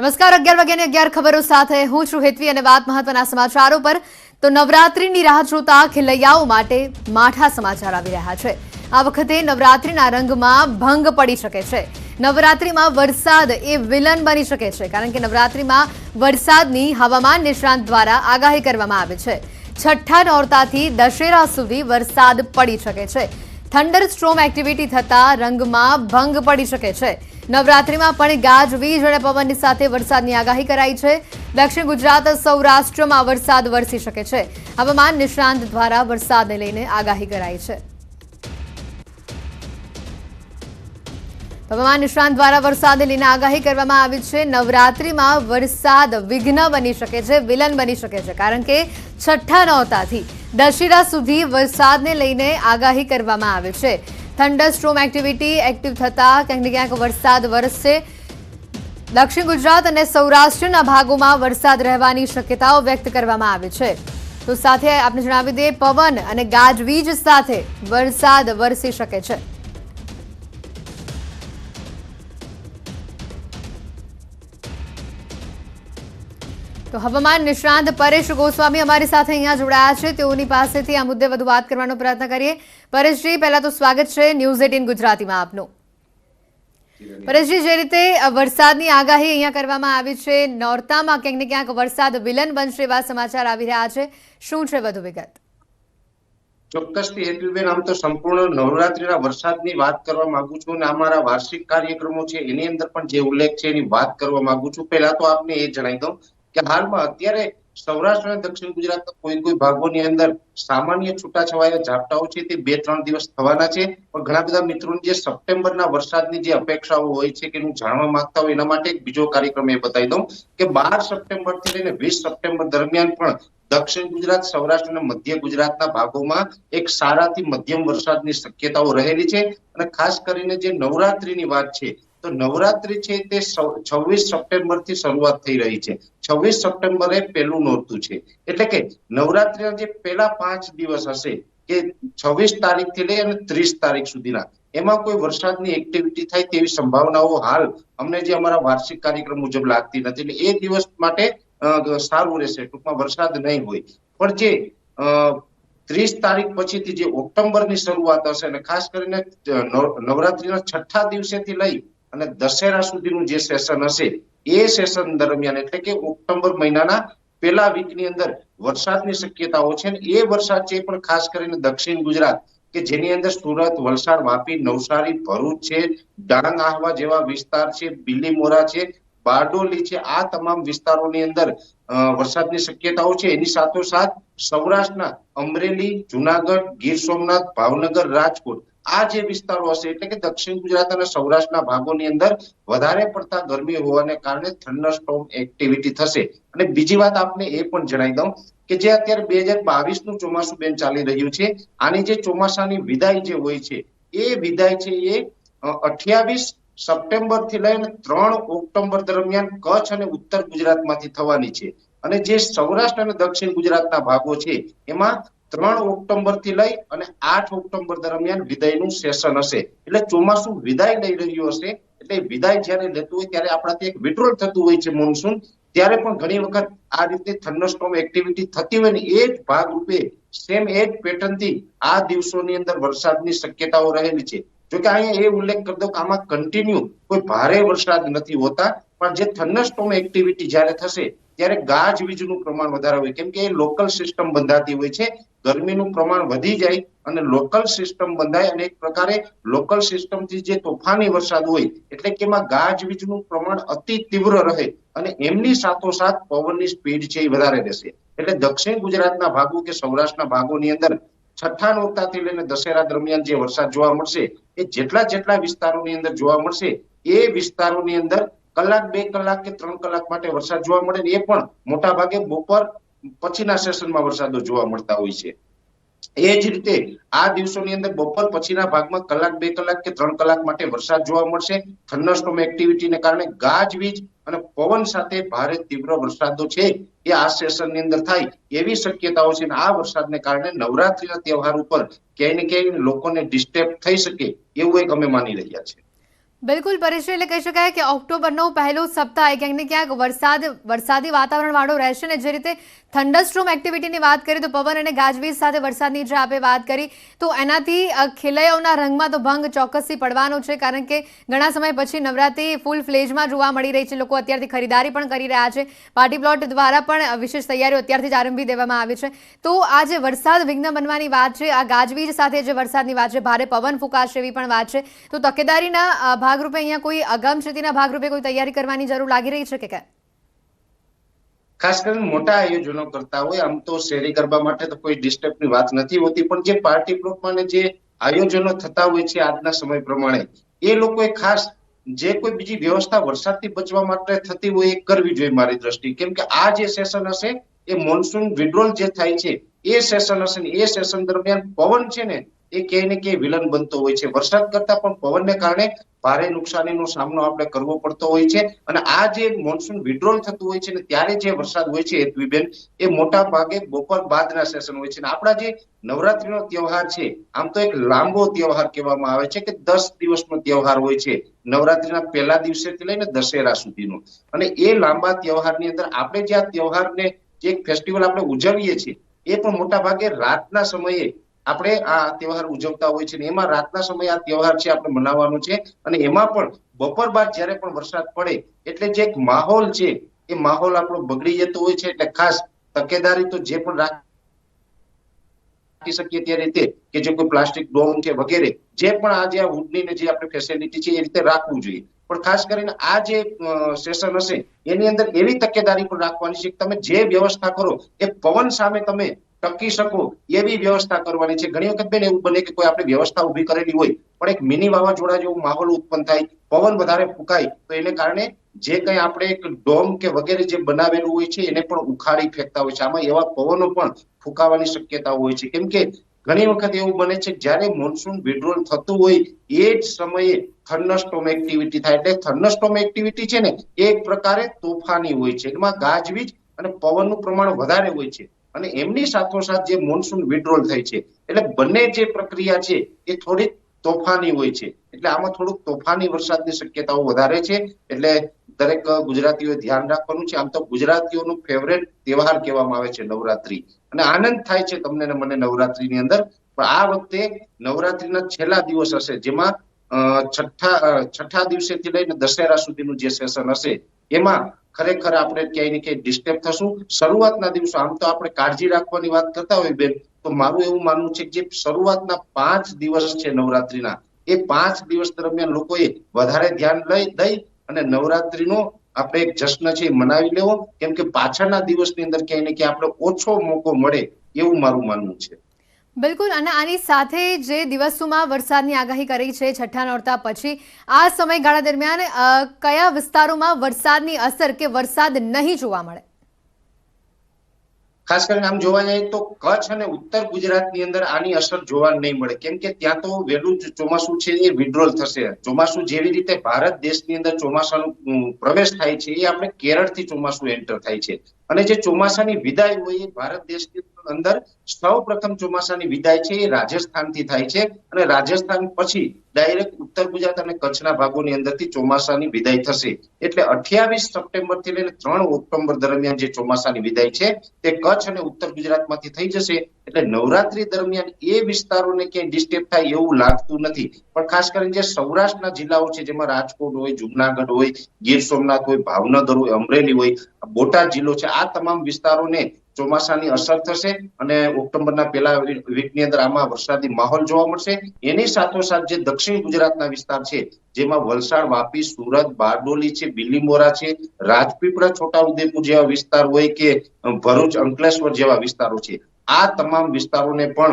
નમસ્કાર 11 વાગ્યાની 11 ખબરો સાથે હું છું હેતવી અને વાત મહત્વના સમાચારો પર તો નવરાત્રીની રાહ જોતા ખેલૈયાઓ માટે માઠા સમાચાર આવી રહ્યા છે। આ વખતે નવરાત્રીના રંગમાં ભંગ પડી શકે છે। નવરાત્રીમાં વરસાદ એ વિલન બની શકે છે કારણ કે નવરાત્રીમાં વરસાદની હવામાન નિષ્ણાંત દ્વારા આગાહી કરવામાં આવી છે। છઠ્ઠા નોરતાથી દશેરા સુધી વરસાદ પડી શકે છે। થંડરસ્ટ્રોમ એક્ટિવિટી થતા રંગમાં ભંગ પડી શકે છે। નવરાત્રીમાં પણ ગાજવીજ અને પવનની સાથે વરસાદની આગાહી કરાઈ છે। દક્ષિણ ગુજરાત સૌરાષ્ટ્રમાં વરસાદ વરસી શકે છે। હવામાન નિષ્ણાંત દ્વારા વરસાદને લઈને આગાહી કરાઈ છે। હવામાન નિષ્ણાંત દ્વારા વરસાદને લઈને આગાહી કરવામાં આવી છે। નવરાત્રીમાં વરસાદ વિઘ્ન બની શકે છે, વિલન બની શકે છે કારણ કે છઠ્ઠા નોરતાથી દશેરા સુધી વરસાદને લઈને આગાહી કરવામાં આવી છે। થંડરસ્ટ્રોમ એક્ટિવિટી એક્ટિવ થતા ક્યાંક ને ક્યાંક વરસાદ વરસશે। દક્ષિણ ગુજરાત અને સૌરાષ્ટ્રના ભાગોમાં વરસાદ રહેવાની શક્યતાઓ વ્યક્ત કરવામાં આવી છે। તો સાથે આપણે જણાવી દઈએ પવન અને ગાજવીજ સાથે વરસાદ વરસી શકે છે। તો હવામાન નિષ્ણાંત પરેશ ગોસ્વામી અમારી સાથે અહીંયા જોડાયા છે। તેઓની પાસેથી આ મુદ્દે વધુ વાત કરવાનો પ્રયત્ન કરીએ। પરેશજી, પહેલા તો સ્વાગત છે ન્યૂઝ 18 ગુજરાતીમાં આપનું। પરેશજી, જે રીતે વરસાદની આગાહી અહીંયા કરવામાં આવી છે, નોરતામાં ક્યાંક ને ક્યાંક વરસાદ વિલન બનશે એવા સમાચાર આવી રહ્યા છે, શું છે વધુ વિગત? ચોક્કસથી હેતુબેન, આમ તો સંપૂર્ણ નવરાત્રીના વરસાદની વાત કરવા માંગુ છું અને અમારા વાર્ષિક કાર્યક્રમો છે એની અંદર પણ જે ઉલ્લેખ છે એની વાત કરવા માંગુ છું। પહેલા તો આપને એ જણાવી દઉં કે હાલમાં અત્યારે સૌરાષ્ટ્ર અને દક્ષિણ ગુજરાતના કોઈ ભાગોની અંદર સામાન્ય છૂટાછવાયા ઝાપટાઓ છે તે 2-3 દિવસ થવાના છે। પણ ઘણા બધા મિત્રોની જે સપ્ટેમ્બરના વરસાદની જે અપેક્ષાઓ હોય છે કે હું જાણવા માંગતા હોય એના માટે એક બીજો કાર્યક્રમ એ બતાવી દઉં કે 12 સપ્ટેમ્બરથી લઈને 20 સપ્ટેમ્બર દરમિયાન પણ દક્ષિણ ગુજરાત, સૌરાષ્ટ્ર અને મધ્ય ગુજરાતના ભાગોમાં એક સારાથી મધ્યમ વરસાદની શક્યતાઓ રહેલી છે। અને ખાસ કરીને જે નવરાત્રીની વાત છે તો નવરાત્રી છે તે 26 સપ્ટેમ્બરથી શરૂઆત થઈ રહી છે। 26 સપ્ટેમ્બરે પહેલું નોરતું છે, એટલે કે નવરાત્રીના જે પહેલા 5 દિવસ હશે કે 26 તારીખથી લઈ અને 30 તારીખ સુધીના, એમાં કોઈ વરસાદની એક્ટિવિટી થાય તેવી સંભાવનાઓ હાલ અમને જે અમારા વાર્ષિક કાર્યક્રમ મુજબ લાગતી નથી। એટલે એ દિવસ માટે સારું રહેશે, ટૂંકમાં વરસાદ નહીં હોય। પણ જે 30 તારીખ પછીથી જે ઓક્ટોબરની શરૂઆત હશે અને ખાસ કરીને નવરાત્રીના છઠ્ઠા દિવસેથી લઈ અને દશેરા સુધીનું જે સેશન હશે એ સેશન દરમિયાન, એટલે કે ઓક્ટોબર મહિનાના પહેલા વીકની અંદર વરસાદની શક્યતાઓ છે। એ વરસાદ છે પણ ખાસ કરીને દક્ષિણ ગુજરાત કે જેની અંદર સુરત, વલસાડ, વાપી, નવસારી, ભરૂચ છે, ડાંગ, આહવા જેવા વિસ્તાર છે, બીલીમોરા છે, બારડોલી છે, આ તમામ વિસ્તારોની અંદર વરસાદની શક્યતાઓ છે। એની સાથોસાથ સૌરાષ્ટ્રના અમરેલી, જુનાગઢ, ગીર સોમનાથ, ભાવનગર, રાજકોટ આ જે વિસ્તારો હશે, એટલે કે દક્ષિણ ગુજરાત અને સૌરાષ્ટ્રના ભાગોની અંદર વધારે પડતા ગરમી હોવાને કારણે થંડરસ્ટોર્મ એક્ટિવિટી થશે। અને બીજી વાત આપને એ પણ જણાવી દઉં કે જે અત્યારે 2022નું ચોમાસું બેન ચાલી રહ્યું છે, આની જે ચોમાસાની વિદાય જે હોય છે એ વિદાય છે એ 28 સપ્ટેમ્બર થી લઈને 3 ઓક્ટોબર દરમિયાન કચ્છ અને ઉત્તર ગુજરાતમાંથી થવાની છે। અને જે સૌરાષ્ટ્ર અને દક્ષિણ ગુજરાતના ભાગો છે એમાં 3 ઓક્ટોબર થી લઈ અને 8 ઓક્ટોબર દરમિયાન વિદાયનું સેશન હશે। એટલે ચોમાસું વિદાય લઈ રહ્યું હશે, એટલે વિદાય જ્યારે લેતું હોય ત્યારે આપણાથી એક વિડ્રોલ થતું હોય છે મોન્સૂન, ત્યારે પણ ઘણી વખત આ રીતે થંડરસ્ટોર્મ એક્ટિવિટી થતી હોય ને એ જ ભાગરૂપે સેમ એ જ પેટર્નથી આ દિવસોની અંદર વરસાદની શક્યતાઓ રહેલી છે। જોકે અહીંયા એ ઉલ્લેખ કરી દઉં કે આમાં કન્ટિન્યુ કોઈ ભારે વરસાદ નથી હોતા, પણ જે થંડરસ્ટોર્મ એક્ટિવિટી જ્યારે થશે ત્યારે ગાજવીજનું પ્રમાણ વધારે હોય, કેમ કે એ લોકલ સિસ્ટમ બંધાતી હોય છે। ગરમીનું પ્રમાણ વધી જાય અને લોકલ સિસ્ટમ બંધાય અને એક પ્રકારે લોકલ સિસ્ટમથી જે તોફાની વરસાદ હોય એટલે કે એમાં ગાજવીજનું પ્રમાણ અતિ તીવ્ર રહે અને એમની સાથોસાથ પવનની સ્પીડ છે એ વધારે રહેશે। એટલે દક્ષિણ ગુજરાતના ભાગો કે સૌરાષ્ટ્રના ભાગોની અંદર છઠ્ઠા નોરતાથી લઈને દશેરા દરમિયાન જે વરસાદ જોવા મળશે એ જેટલા વિસ્તારોની અંદર જોવા મળશે એ વિસ્તારોની અંદર કલાક, 2 કલાક કે 3 કલાક માટે વરસાદ જોવા મળે ને એ પણ મોટા ભાગે બપોર પછીના સેશનમાં વરસાદો જોવા મળતા હોય છે। એ જ રીતે આ દિવસોની અંદર બપોર પછીના ભાગમાં કલાક, 2 કલાક કે 3 કલાક માટે વરસાદ જોવા મળશે। થંડરસ્ટોર્મ એક્ટિવિટીને કારણે ગાજવીજ અને પવન સાથે ભારે તીવ્ર વરસાદો છે એ આ સેશનની અંદર થાય એવી શક્યતાઓ છે। આ વરસાદને કારણે નવરાત્રીના તહેવાર ઉપર ક્યાંય ને ક્યાંય લોકોને ડિસ્ટર્બ થઈ શકે એવું એક અમે માની રહ્યા છીએ। બિલકુલ પરેશભાઈ, એટલે કહી શકાય કે ઓક્ટોબરનો પહેલો સપ્તાહ ક્યાંક ને ક્યાંક વરસાદી વાતાવરણ વાળો રહેશે ને જે રીતે થંડરસ્ટ્રોમ એક્ટિવિટીની વાત કરીએ તો પવન અને ગાજવીજ સાથે વરસાદની જે આપણે વાત કરી તો એનાથી ખેલૈયાઓના રંગમાં તો ભંગ ચોક્કસથી પડવાનો છે, કારણ કે ઘણા સમય પછી નવરાત્રી ફૂલ ફ્લેજમાં જોવા મળી રહી છે. લોકો અત્યારથી ખરીદારી પણ કરી રહ્યા છે. પાર્ટી પ્લોટ દ્વારા પણ વિશેષ તૈયારીઓ અત્યારથી જ આરંભી દેવામાં આવી છે. તો આ જે વરસાદ વિઘ્ન બનવાની વાત છે, આ ગાજવીજ સાથે જે વરસાદની વાત છે, ભારે પવન ફૂંકાશે એવી પણ વાત છે, તો તકેદારીના ભાગરૂપે અહીંયા કોઈ અગમચેતીના ભાગરૂપે કોઈ તૈયારી કરવાની જરૂર લાગી રહી છે કે કેમ? ખાસ કરીને મોટા આયોજનો કરતા હોય, આમ તો શેરી ગરબા માટે તો કોઈ ડિસ્ટર્બની વાત નથી હોતી, પણ જે પાર્ટી પ્લોટમાં જે આયોજનો થતા હોય છે આજના સમય પ્રમાણે, એ લોકોએ ખાસ જે કોઈ બીજી વ્યવસ્થા વરસાદથી બચવા માટે થતી હોય એ કરવી જોઈએ મારી દ્રષ્ટિએ. કેમ કે આ જે સેશન હશે એ મોન્સૂન વિડ્રોલ જે થાય છે એ સેશન હશે ને એ સેશન દરમિયાન પવન છે ને એ ક્યાંય ને ક્યાંય વિલન બનતો હોય છે. વરસાદ કરતા પણ પવનને કારણે ભારે નુકસાનીનો સામનો આપણે કરવો પડતો હોય છે. અને આ જે મોન્સૂન વિડ્રોલ થતું હોય છે ને ત્યારે જે વરસાદ હોય છે હેતવીબેન, એ મોટા ભાગે બપોર બાદના સેશન હોય છે. આપણા જે નવરાત્રીનો તહેવાર છે આમ તો એક લાંબો તહેવાર કહેવામાં આવે છે કે 10 દિવસનો તહેવાર હોય છે, નવરાત્રીના પહેલા દિવસેથી લઈને દશેરા સુધીનો. અને એ લાંબા તહેવારની અંદર આપણે જે આ તહેવારને જે એક ફેસ્ટિવલ આપણે ઉજવીએ છીએ એ પણ મોટા ભાગે રાતના સમયે આપણે આ તહેવાર ઉજવતા હોય છે ને એમાં રાતના સમયે આ તહેવાર છે આપણે મનાવવાનો છે. અને એમાં પણ બપોર બાદ જ્યારે પણ વરસાદ પડે એટલે જે એક માહોલ છે એ માહોલ આપણો બગડી જતો હોય છે. એટલે ખાસ તકેદારી તો જે પણ રાખી શકીએ તે રીતે કે જે કોઈ પ્લાસ્ટિક ડોમ છે વગેરે જે પણ આ જે વુડની ને જે આપણે ફેસિલિટી છે એ રીતે રાખવું જોઈએ. પણ ખાસ કરીને આ જે સેશન હશે એની અંદર એવી તકેદારી પણ રાખવાની છે કે તમે જે વ્યવસ્થા કરો એ પવન સામે તમે ટકી શકો એવી વ્યવસ્થા કરવાની છે. ઘણી વખત બેન એવું બને કે કોઈ આપણે વ્યવસ્થા ઉભી કરેલી હોય પણ એક મિની વાવાઝોડા જેવો માહોલ ઉત્પન્ન થાય, પવન વધારે ફૂંકાય તો એને કારણે જે કંઈ આપણે એક ડોમ કે વગેરે જે બનાવેલું હોય છે એને પણ ઉખાડી ફેંકતા હોય છે. આમાં એવા પવનો પણ ફૂંકાવાની શક્યતા હોય છે. કેમ કે ઘણી વખત એવું બને છે જ્યારે મોન્સૂન વિડ્રોલ થતું હોય એ જ સમયે થંડરસ્ટોર્મ એક્ટિવિટી થાય. એટલે થંડરસ્ટોર્મ એક્ટિવિટી છે ને એ એક પ્રકારે તોફાની હોય છે, એમાં ગાજવીજ અને પવનનું પ્રમાણ વધારે હોય છે. અને એમની સાથોસાથ જે મોન્સૂન વિડ્રોલ થાય છે એટલે બંને જે પ્રક્રિયા છે એ થોડી તોફાની હોય છે. એટલે આમાં થોડુંક તોફાની વરસાદની શક્યતાઓ વધારે છે. એટલે દરેક ગુજરાતીઓએ ધ્યાન રાખવાનું છે. આમ તો ગુજરાતીઓનું ફેવરેટ તહેવાર કહેવામાં આવે છે નવરાત્રી, અને આનંદ થાય છે તમને ને મને નવરાત્રીની અંદર. પણ આ વખતે નવરાત્રીના છેલ્લા દિવસ હશે જેમાં છઠ્ઠા દિવસેથી લઈને દશેરા સુધીનું જે સેશન હશે એમાં ખરેખર આપણે ક્યાંય ને ક્યાંય ડિસ્ટર્બ થશું. શરૂઆતના દિવસો આમ તો આપણે કાળજી રાખવાની વાત કરતા હોય બેન, તો મારું એવું માનવું છે કે જે શરૂઆતના 5 દિવસ છે નવરાત્રીના, એ 5 દિવસ દરમિયાન લોકોએ વધારે ધ્યાન દઈ અને નવરાત્રીનો આપણે એક જશ્ન છે મનાવી લેવો. કેમ કે પાછળના દિવસની અંદર ક્યાંય ને ક્યાંય આપણે ઓછો મોકો મળે એવું મારું માનવું છે. બિલકુલ, અને આની સાથે જે દિવસોમાં વરસાદની આગાહી કરી છે છઠ્ઠા નોરતા પછી, આ સમયગાળા દરમિયાન કયા વિસ્તારોમાં વરસાદની અસર કે વરસાદ નહીં જોવા મળે? ખાસ કરીને આમ જોવા જઈએ તો કચ્છ અને ઉત્તર ગુજરાતની અંદર આની અસર જોવા નહીં મળે. કેમ કે ત્યાં તો વહેલું જ ચોમાસું છે એ વિડ્રોલ થશે. ચોમાસું જેવી રીતે ભારત દેશની અંદર ચોમાસાનો પ્રવેશ થાય છે એ આપણે કેરળથી ચોમાસું એન્ટર થાય છે. અને જે ચોમાસાની વિદાય હોય એ ભારત દેશની અંદર સૌ પ્રથમ ચોમાસાની વિદાય છે એ રાજસ્થાનથી થાય છે. અને રાજસ્થાન પછી ડાયરેક્ટ ઉત્તર ગુજરાત અને કચ્છના ભાગોની અંદરથી ચોમાસાની વિદાય થશે. એટલે 28 સપ્ટેમ્બર થી લઈને 3 ઓક્ટોબર દરમિયાન જે ચોમાસાની વિદાય છે તે કચ્છ અને ઉત્તર ગુજરાતમાંથી થઈ જશે. એટલે નવરાત્રી દરમિયાન એ વિસ્તારોને ક્યાંય ડિસ્ટર્બ થાય એવું લાગતું નથી. પણ ખાસ કરીને જે સૌરાષ્ટ્રના જિલ્લાઓ છે જેમાં રાજકોટ હોય, જુનાગઢ હોય, ગીર સોમનાથ હોય, ભાવનગર હોય, અમરેલી હોય, બોટાદ જિલ્લો છે, આ તમામ વિસ્તારોને ચોમાસાની અસર થશે. અને ઓક્ટોબરના પહેલા વીકની અંદર આમાં વરસાદી માહોલ જોવા મળશે. એની સાથોસાથ જે દક્ષિણ ગુજરાતના વિસ્તાર છે જેમાં વલસાડ, વાપી, સુરત, બારડોલી છે, બિલીમોરા છે, રાજપીપળા, છોટાઉદેપુર જેવા વિસ્તાર હોય કે ભરૂચ, અંકલેશ્વર જેવા વિસ્તારો છે, આ તમામ વિસ્તારોને પણ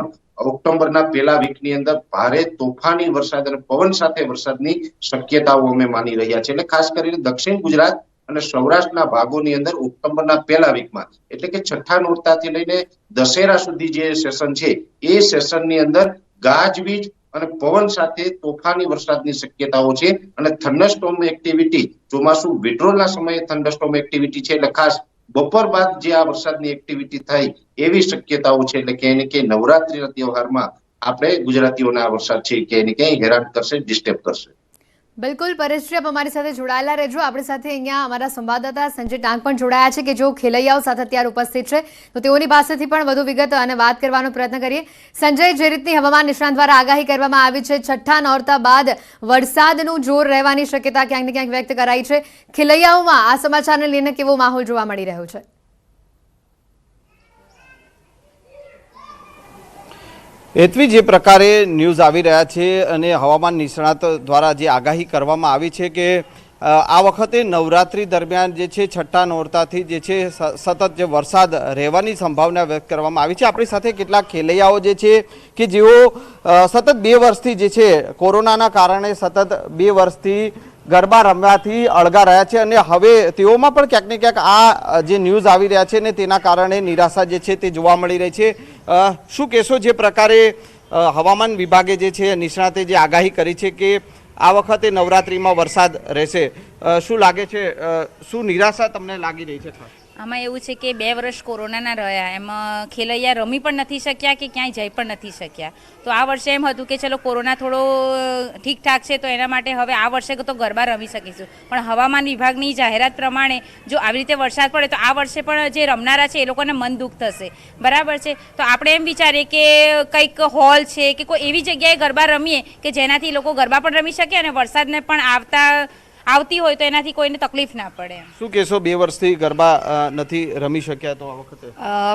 ઓક્ટોબરના પહેલા વીકની અંદર ભારે તોફાની વરસાદ અને પવન સાથે વરસાદની શક્યતાઓ અમે માની રહ્યા છીએ. એટલે ખાસ કરીને દક્ષિણ ગુજરાત અને સૌરાષ્ટ્રના ભાગોની અંદર ઓક્ટોબરના પહેલા વીકમાં એટલે કે છઠ્ઠા નોરતાથી લઈને દશેરા સુધી જે સેશન છે એ સેશનની અંદર ગાજવીજ અને પવન સાથે તોફાની વરસાદની શક્યતાઓ છે. અને થંડરસ્ટોર્મ એક્ટિવિટી ચોમાસું વિડ્રોલના સમયે થંડરસ્ટોર્મ એક્ટિવિટી છે. એટલે ખાસ બપોર બાદ જે આ વરસાદની એક્ટિવિટી થાય એવી શક્યતાઓ છે. એટલે ક્યાંય ને ક્યાંય નવરાત્રીના તહેવારમાં આપણે ગુજરાતીઓના આ વરસાદ છે ક્યાંય ને ક્યાંય હેરાન કરશે, ડિસ્ટર્બ કરશે. બિલકુલ પરેશજી, આપ અમારી સાથે જોડાયેલા રહેજો. આપણી સાથે અહીંયા અમારા સંવાદદાતા સંજય ટાંક પણ જોડાયા છે કે જો ખેલૈયાઓ સાથે અત્યારે ઉપસ્થિત છે તો તેઓની પાસેથી પણ વધુ વિગત અને વાત કરવાનો પ્રયત્ન કરીએ. સંજય, જે રીતની હવામાન નિષ્ણાંત દ્વારા આગાહી કરવામાં આવી છે, છઠ્ઠા નોરતા બાદ વરસાદનું જોર રહેવાની શક્યતા ક્યાંક ને ક્યાંક વ્યક્ત કરાઈ છે. ખેલૈયાઓમાં આ સમાચારને લઈને કેવો માહોલ જોવા મળી રહ્યો છે? હેતવી, જે પ્રકારે ન્યૂઝ આવી રહ્યા છે અને હવામાન નિષ્ણાત દ્વારા જે આગાહી કરવામાં આવી છે કે આ વખતે નવરાત્રી દરમિયાન જે છે છઠ્ઠા નોરતાથી જે છે સતત જે વરસાદ રહેવાની સંભાવના વ્યક્ત કરવામાં આવી છે. આપણી સાથે કેટલાક ખેલૈયાઓ જે છે કે જેઓ સતત 2 વર્ષથી જે છે કોરોનાના કારણે સતત 2 વર્ષથી ગરબા રમવાથી અળગા રહ્યા છે અને હવે તેઓમાં પણ ક્યાંક ને ક્યાંક આ જે ન્યૂઝ આવી રહ્યા છે ને તેના કારણે નિરાશા જે છે તે જોવા મળી રહી છે. શું કહેશો, જે પ્રકારે હવામાન વિભાગે જે છે નિષ્ણાતે જે આગાહી કરી છે કે આ વખતે નવરાત્રીમાં વરસાદ રહેશે, શું લાગે છે, શું નિરાશા તમને લાગી રહી છે? આમાં એવું છે કે 2 વર્ષ કોરોનાના રહ્યા, એમાં ખેલૈયા રમી પણ નથી શક્યા કે ક્યાંય જઈ પણ નથી શક્યા. તો આ વર્ષે એમ હતું કે ચલો કોરોના થોડો ઠીકઠાક છે તો એના માટે હવે આ વર્ષે તો ગરબા રમી શકીશું. પણ હવામાન વિભાગની જાહેરાત પ્રમાણે જો આવી રીતે વરસાદ પડે તો આ વર્ષે પણ જે રમનારા છે એ લોકોને મન દુઃખ થશે. બરાબર છે, તો આપણે એમ વિચારીએ કે કંઈક હોલ છે કે કોઈ એવી જગ્યાએ ગરબા રમીએ કે જેનાથી લોકો ગરબા પણ રમી શકે અને વરસાદને પણ આવતી હોય તો એનાથી કોઈને તકલીફ ના પડે. શું કહેશો, 2 વર્ષથી ગરબા નથી રમી શક્યા તો આ વખતે?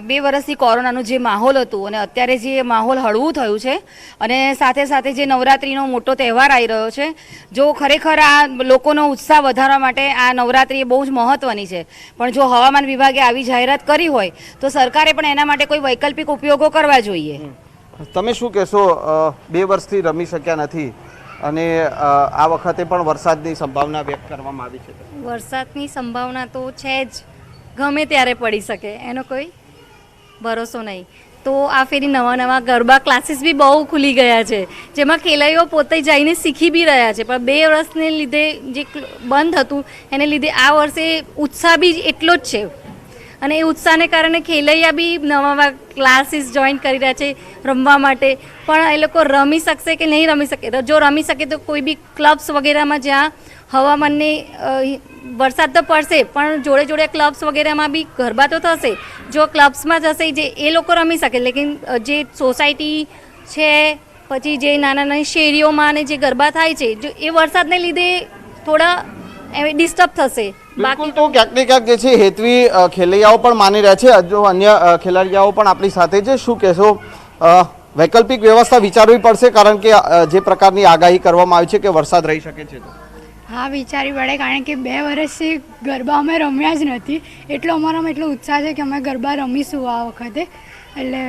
2 વર્ષથી કોરોનાનું જે માહોલ હતું અને અત્યારે જે માહોલ હળવું થયું છે અને સાથે સાથે જે નવરાત્રિનો મોટો તહેવાર આવી રહ્યો છે, જો ખરેખર આ લોકોનો ઉત્સાહ વધારવા માટે આ નવરાત્રિ બહુ જ મહત્ત્વની છે. પણ જો હવામાન વિભાગે આવી જાહેરાત કરી હોય તો સરકારે પણ એના માટે કોઈ વૈકલ્પિક ઉપયોગો કરવા જોઈએ. તમે શું કહેશો, 2 વર્ષથી રમી શક્યા નથી અને આ વખતે પણ વરસાદની સંભાવના વ્યક્ત કરવામાં આવી છે? વરસાદની સંભાવના તો છે જ, ગમે ત્યારે પડી શકે, એનો કોઈ ભરોસો નહીં. તો આ ફેરી નવા ગરબા ક્લાસીસ બી બહુ ખુલી ગયા છે જેમાં ખેલૈયાઓ પોતે જઈને શીખી બી રહ્યા છે. પણ 2 વર્ષને લીધે જે બંધ હતું એને લીધે આ વર્ષે ઉત્સાહ બી એટલો જ છે અને એ ઉત્સાહને કારણે ખેલૈયા બી નવા ક્લાસીસ જોઈન કરી રહ્યા છે રમવા માટે. પણ એ લોકો રમી શકશે કે નહીં રમી શકે? જો રમી શકે તો કોઈ બી ક્લબ્સ વગેરેમાં જ્યાં હવામાનની વરસાદ તો પડશે પણ જોડે જોડે ક્લબ્સ વગેરેમાં બી ગરબા તો થશે. જો ક્લબ્સમાં જશે જે એ લોકો રમી શકે, લેકિન જે સોસાયટી છે પછી જે નાની શેરીઓમાં ને જે ગરબા થાય છે જો એ વરસાદને લીધે થોડા ડિસ્ટર્બ થશે. બિલકુલ, તો ક્યાંક ને ક્યાંક જે છે હેતવી ખેલૈયાઓ પણ માની રહ્યા છે, જો અન્ય ખેલાડીઓ પણ આપણી સાથે છે. શું કહેશો, વૈકલ્પિક વ્યવસ્થા વિચારવી પડશે કારણ કે જે પ્રકારની આગાહી કરવામાં આવી છે કે વરસાદ રહી શકે છે? હા, વિચારવી પડે કારણ કે 2 વર્ષથી ગરબા અમે રમ્યા જ નથી, એટલો અમારામાં એટલો ઉત્સાહ છે કે અમે ગરબા રમીશું આ વખતે. એટલે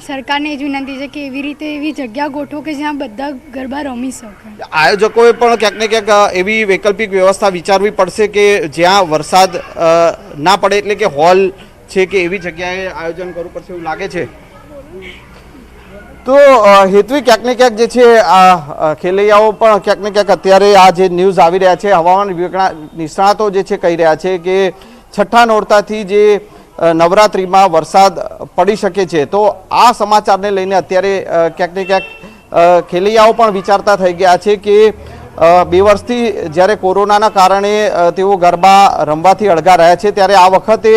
સરકારને જ વિનંતી છે કે એવી રીતે એવી જગ્યા ગોઠવો કે જ્યાં બધા ગરબા રમી શકે. આયોજકોએ પણ ક્યાંક ને ક્યાંક એવી વૈકલ્પિક વ્યવસ્થા વિચારવી પડશે કે જ્યાં વરસાદ ના પડે, એટલે કે હોલ છે કે એવી જગ્યાએ આયોજન કરવું પડશે એવું લાગે છે. તો હેતવી, ક્યાંક ને ક્યાંક જે છે આ ખેલૈયાઓ પણ ક્યાંક ને ક્યાંક અત્યારે આ જે ન્યૂઝ આવી રહ્યા છે, હવામાન વિભાગના નિષ્ણાતો જે છે કહી રહ્યા છે કે છઠ્ઠા નોરતાથી જે નવરાત્રિમાં વરસાદ પડી શકે છે. તો આ સમાચારને લઈને અત્યારે ક્યાંક ને ક્યાંક ખેલૈયાઓ પણ વિચારતા થઈ ગયા છે કે 2 વર્ષથી જ્યારે કોરોનાના કારણે તેઓ ગરબા રમવાથી અળગા રહ્યા છે ત્યારે આ વખતે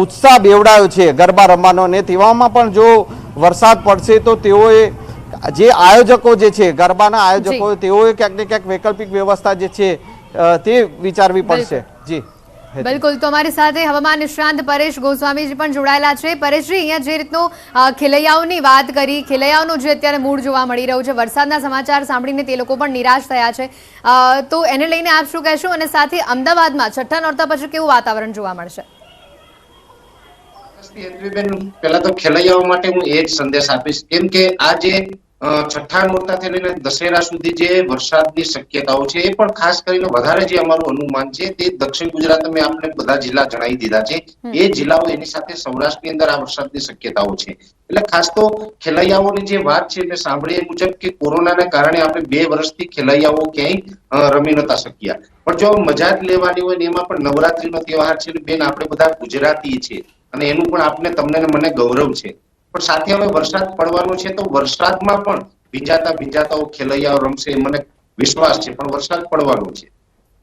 ઉત્સાહ બેવડાયો છે ગરબા રમવાનો અને તેવામાં પણ જો વરસાદ પડશે તો તેઓએ જે આયોજકો જે છે ગરબાના આયોજકો તેઓએ ક્યાંક ને ક્યાંક વૈકલ્પિક વ્યવસ્થા જે છે તે વિચારવી પડશે. જી બિલકુલ, તો અમારી સાથે હવામાન નિષ્ણાંત પરેશ ગોસ્વામીજી પણ જોડાયેલા છે. પરેશજી, અહીંયા જે રીતનું ખેલૈયાઓની વાત કરી, ખેલૈયાઓનું જે અત્યારે મૂડ જોવા મળી રહ્યું છે, વરસાદના સમાચાર સાંભળીને તે લોકો પણ નિરાશ થયા છે, તો એને લઈને આપ શું કહેશો? અને સાથે અમદાવાદમાં છઠ્ઠા નોરતા પછી કેવું વાતાવરણ જોવા મળશે? પહેલા તો ખેલૈયાઓ માટે હું એ જ સંદેશ આપીશ, કેમ કે આ જે છઠ્ઠા નોરતાથી લઈને દશેરા સુધી જે વરસાદની શક્યતાઓ છે એ પણ ખાસ કરીને વધારે જે અમારું અનુમાન છે તે દક્ષિણ ગુજરાત મેં આપણે બધા જિલ્લા જણાવી દીધા છે. એ જિલ્લાઓ એની સાથે સૌરાષ્ટ્રની અંદર આ વરસાદની શક્યતાઓ છે. એટલે ખાસ તો ખેલૈયાઓની જે વાત છે મેં સાંભળી એ મુજબ કે કોરોનાને કારણે આપણે 2 વર્ષથી ખેલૈયાઓ ક્યાંય રમી નતા શક્યા, પણ જો મજા જ લેવાની હોય ને એમાં પણ નવરાત્રીનો તહેવાર છે બેન, આપણે બધા ગુજરાતી છે અને એનું પણ આપણે તમને મને ગૌરવ છે. પણ સાથે હવે વરસાદ પડવાનો છે તો વરસાદમાં પણ ભીંજાતા ખેલૈયાઓ રમશે મને વિશ્વાસ છે, પણ વરસાદ પડવાનો છે.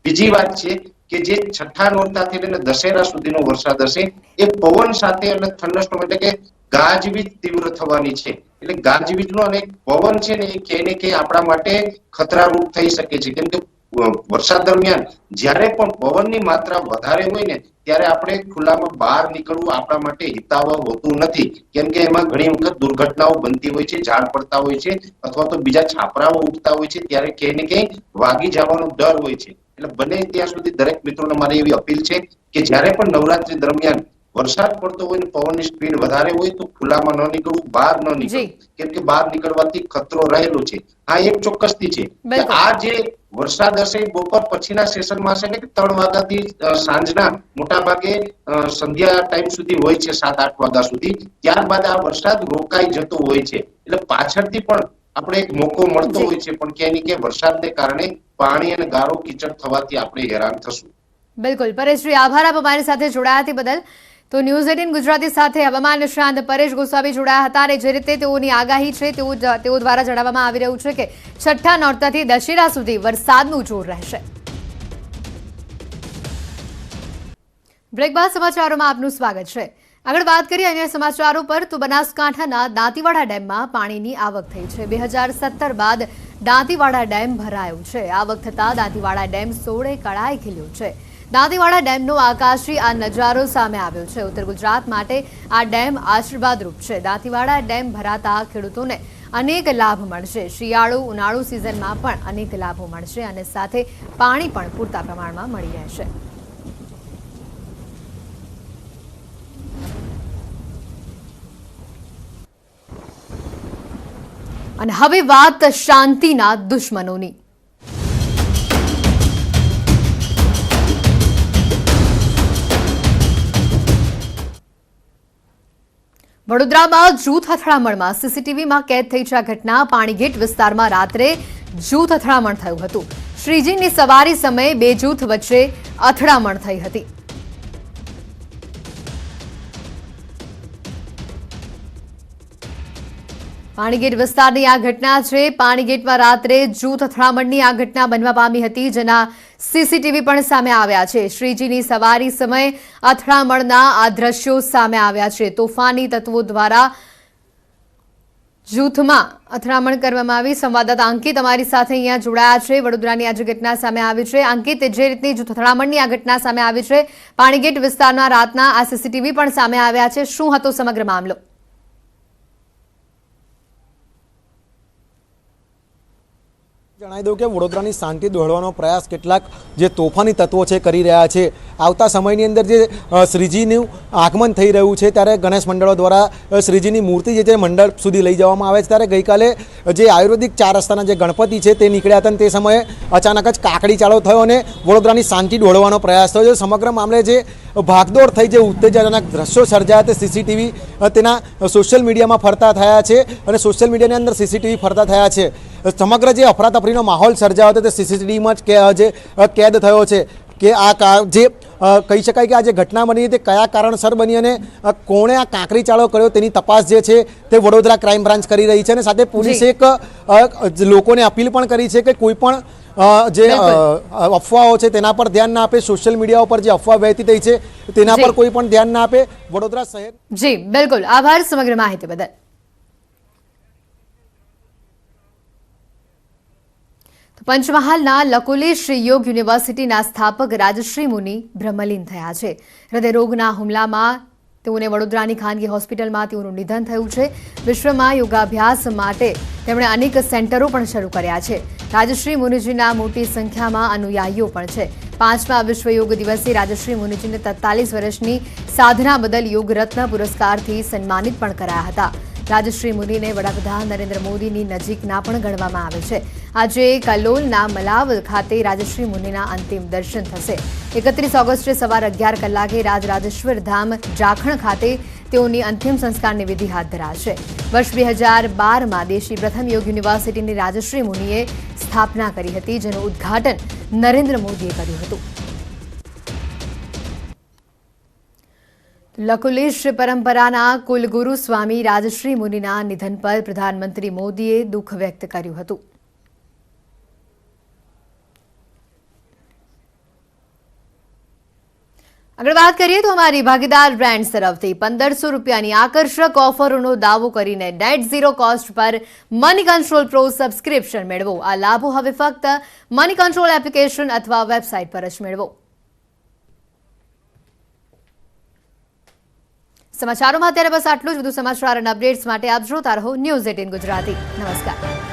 બીજી વાત છે કે જે છઠ્ઠા નોરતાથી લઈને દશેરા સુધીનો વરસાદ હશે એ પવન સાથે અને થંડરસ્ટોર્મ એટલે કે ગાજવીજ તીવ્ર થવાની છે. એટલે ગાજવીજનો અને પવન છે ને એ ક્યાંય ને ક્યાંય આપણા માટે ખતરારૂપ થઈ શકે છે. કેમ કે વરસાદ દરમિયાન જ્યારે પણ પવનની માત્રા વધારે હોય ને ત્યારે આપણે ખુલ્લામાં બહાર નીકળવું આપણા માટે હિતાવહ હોતું નથી. કેમ કે એમાં ઘણી વખત દુર્ઘટનાઓ બનતી હોય છે, ઝાડ પડતા હોય છે અથવા તો બીજા છાપરાઓ ઉગતા હોય છે, ત્યારે ક્યાંય ને ક્યાંય વાગી જવાનો ડર હોય છે. એટલે બને ત્યાં સુધી દરેક મિત્રોને મારી એવી અપીલ છે કે જ્યારે પણ નવરાત્રી દરમિયાન વરસાદ પડતો હોય ને પવનની સ્પીડ વધારે હોય તો ખુલ્લામાં ન નીકળવું, બહાર ન નીકળવું, કેમ કે બહાર નીકળવાથી ખતરો રહેલો છે. આ એક ચોક્કસથી છે કે આ જે વરસાદ હશે બપોર પછીના સેશનમાં હશે, એટલે કે 3 વાગ્યાથી સાંજના મોટા ભાગે સંધ્યા ટાઈમ સુધી હોય છે, 7-8 વાગ્યા સુધી. ત્યારબાદ આ વરસાદ રોકાઈ જતો હોય છે. એટલે પાછળથી પણ આપણે એક મોકો મળતો હોય છે, પણ ક્યાંય ને ક્યાંય વરસાદને કારણે પાણી અને ગારો કીચડ થવાથી આપણે હેરાન થશું. બિલકુલ પરેશજી, આભાર આપ અમારી સાથે જોડાયા તે બદલ. તો ન્યૂઝ 18 ગુજરાતી સાથે હવામાન નિષ્ણાંત પરેશ ગોસ્વામી જોડાયા હતા અને જે રીતે તેઓની આગાહી છે તેઓ દ્વારા જણાવવામાં આવી રહ્યું છે કે છઠ્ઠા નોરતાથી દશેરા સુધી વરસાદનું જોર રહેશે. બ્રેક બાદ સમાચારોમાં આપનું સ્વાગત છે. આગળ વાત કરીએ અન્ય સમાચારો પર તો બનાસકાંઠાના દાંતીવાડા ડેમમાં પાણીની આવક થઈ છે. 2017 બાદ દાંતીવાડા ડેમ ભરાયો છે. આવક થતાં દાંતીવાડા ડેમ 16 કળાએ ખીલ્યો છે. દાંતીવાડા ડેમનો આકાશી આ નજારો સામે આવ્યો છે. ઉત્તર ગુજરાત માટે આ ડેમ આશીર્વાદરૂપ છે. દાંતીવાડા ડેમ ભરાતા ખેડૂતોને અનેક લાભ મળશે. શિયાળુ ઉનાળુ સિઝનમાં પણ અનેક લાભો મળશે અને સાથે પાણી પણ પૂરતા પ્રમાણમાં મળી રહેશે. અને હવે વાત શાંતિના દુશ્મનોની. વડોદરામાં જૂથ અથડામણમાં સીસીટીવીમાં કેદ થઈ છે આ ઘટના. પાણીગેટ વિસ્તારમાં રાત્રે જૂથ અથડામણ થયું હતું. શ્રીજીની સવારી સમયે બે જૂથ વચ્ચે અથડામણ થઈ હતી. પાણીગેટ વિસ્તારની આ ઘટના છે. પાણીગેટમાં રાત્રે જૂથ અથડામણની આ ઘટના બનવા પામી હતી, જેના સીસીટીવી પણ સામે આવ્યા છે. શ્રીજીની સવારી સમયે અથડામણના આ દ્રશ્યો સામે આવ્યા છે. તોફાની તત્વો દ્વારા જૂથમાં અથડામણ કરવામાં આવી. સંવાદદાતા અંકિત અમારી સાથે અહીંયા જોડાયા છે. વડોદરાની આ જે ઘટના સામે આવી છે, અંકિત, જે રીતની જૂથ અથડામણની આ ઘટના સામે આવી છે, પાણીગેટ વિસ્તારના રાતના આ સીસીટીવી પણ સામે આવ્યા છે, શું હતો સમગ્ર મામલો? જણાવી દઉં કે વડોદરાની શાંતિ દોહડવાનો પ્રયાસ કેટલાક જે તોફાની તત્વો છે કરી રહ્યા છે. આવતા સમયની અંદર જે શ્રીજીનું આગમન થઈ રહ્યું છે ત્યારે ગણેશ મંડળો દ્વારા શ્રીજીની મૂર્તિ જે મંડળ સુધી લઈ જવામાં આવે છે. ત્યારે ગઈકાલે જે આયુર્વેદિક 4 રસ્તાના જે ગણપતિ છે તે નીકળ્યા હતા અને તે સમયે અચાનક જ કાકડી ચાલુ થયો અને વડોદરાની શાંતિ દોહડવાનો પ્રયાસ થયો છે. સમગ્ર મામલે જે ભાગદોડ થઈ, જે ઉત્તેજનક દ્રશ્યો સર્જાયા તે સીસીટીવી તેના સોશિયલ મીડિયામાં ફરતા થયા છે અને સોશિયલ મીડિયાની અંદર સીસીટીવી ફરતા થયા છે. સમગ્ર જે અફરાતફરીનો માહોલ સર્જાયો હતો તે સીસીટીવીમાં જ કેદ થયો છે કે આ જે કહી શકાય કે આ જે ઘટના બની તે કયા કારણસર બની અને કોણે આ કાંકરી ચાળો કર્યો તેની તપાસ જે છે તે વડોદરા ક્રાઇમ બ્રાન્ચ કરી રહી છે. અને સાથે પોલીસે એક લોકોને અપીલ પણ કરી છે કે કોઈ પણ જે અફવાઓ છે તેના પર ધ્યાન ના આપે. સોશિયલ મીડિયા ઉપર જે અફવા વહેતી થઈ છે તેના પર કોઈ પણ ધ્યાન ના આપે. વડોદરા શહેર. જી બિલકુલ, આભાર સમગ્ર માહિતી બદલ. પંચમહાલના લકોલેશ યોગ યુનિવર્સિટીના સ્થાપક રાજશ્રી મુનિ બ્રહ્મલીન થયા છે. હૃદયરોગના હુમલામાં તેઓને વડોદરાની ખાનગી હોસ્પિટલમાં તેઓનું નિધન થયું છે. વિશ્વમાં યોગાભ્યાસ માટે તેમણે અનેક સેન્ટરો પણ શરૂ કર્યા છે. રાજશ્રી મુનિજીના મોટી સંખ્યામાં અનુયાયીઓ પણ છે. 5મા વિશ્વ યોગ દિવસે રાજશ્રી મુનિજીને 43 વર્ષની સાધના બદલ યોગ રત્ન પુરસ્કારથી સન્માનિત પણ કરાયા હતા. રાજશ્રી મુનિને વડાપ્રધાન નરેન્દ્ર મોદીની નજીકના પણ ગણવામાં આવે છે. આજે કલોલના મલાવ ખાતે રાજશ્રી મુનિના અંતિમ દર્શન થશે. 31 ઓગસ્ટે સવારે 11 કલાકે રાજરાજેશ્વર ધામ જાખણ ખાતે તેઓની અંતિમ સંસ્કારની વિધિ હાથ ધરાશે. વર્ષ 2012માં દેશની પ્રથમ યોગ યુનિવર્સિટીની રાજશ્રી મુનિએ સ્થાપના કરી હતી, જેનું ઉદ્ઘાટન નરેન્દ્ર મોદીએ કર્યું હતું. લકુલિશ પરંપરાના કુલગુરુ સ્વામી રાજશ્રી મુનિના નિધન પર પ્રધાનમંત્રી મોદીએ દુઃખ વ્યક્ત કર્યું હતું. આગળ વાત કરીએ તો અમારી ભાગીદાર બ્રાન્ડ્સ તરફથી 1500 રૂપિયાની આકર્ષક ઓફરોનો દાવો કરીને નેટ ઝીરો કોસ્ટ પર મની કંટ્રોલ પ્રો સબસ્ક્રિપ્શન મેળવો. આ લાભો હવે ફક્ત મની કંટ્રોલ એપ્લિકેશન અથવા વેબસાઇટ પર જ મેળવો. સમાચારોમાં અત્યારે બસ આટલું જ. વધુ સમાચાર અને અપડેટ્સ માટે આપ જોતા રહો ન્યૂઝ 18 ગુજરાતી. નમસ્કાર.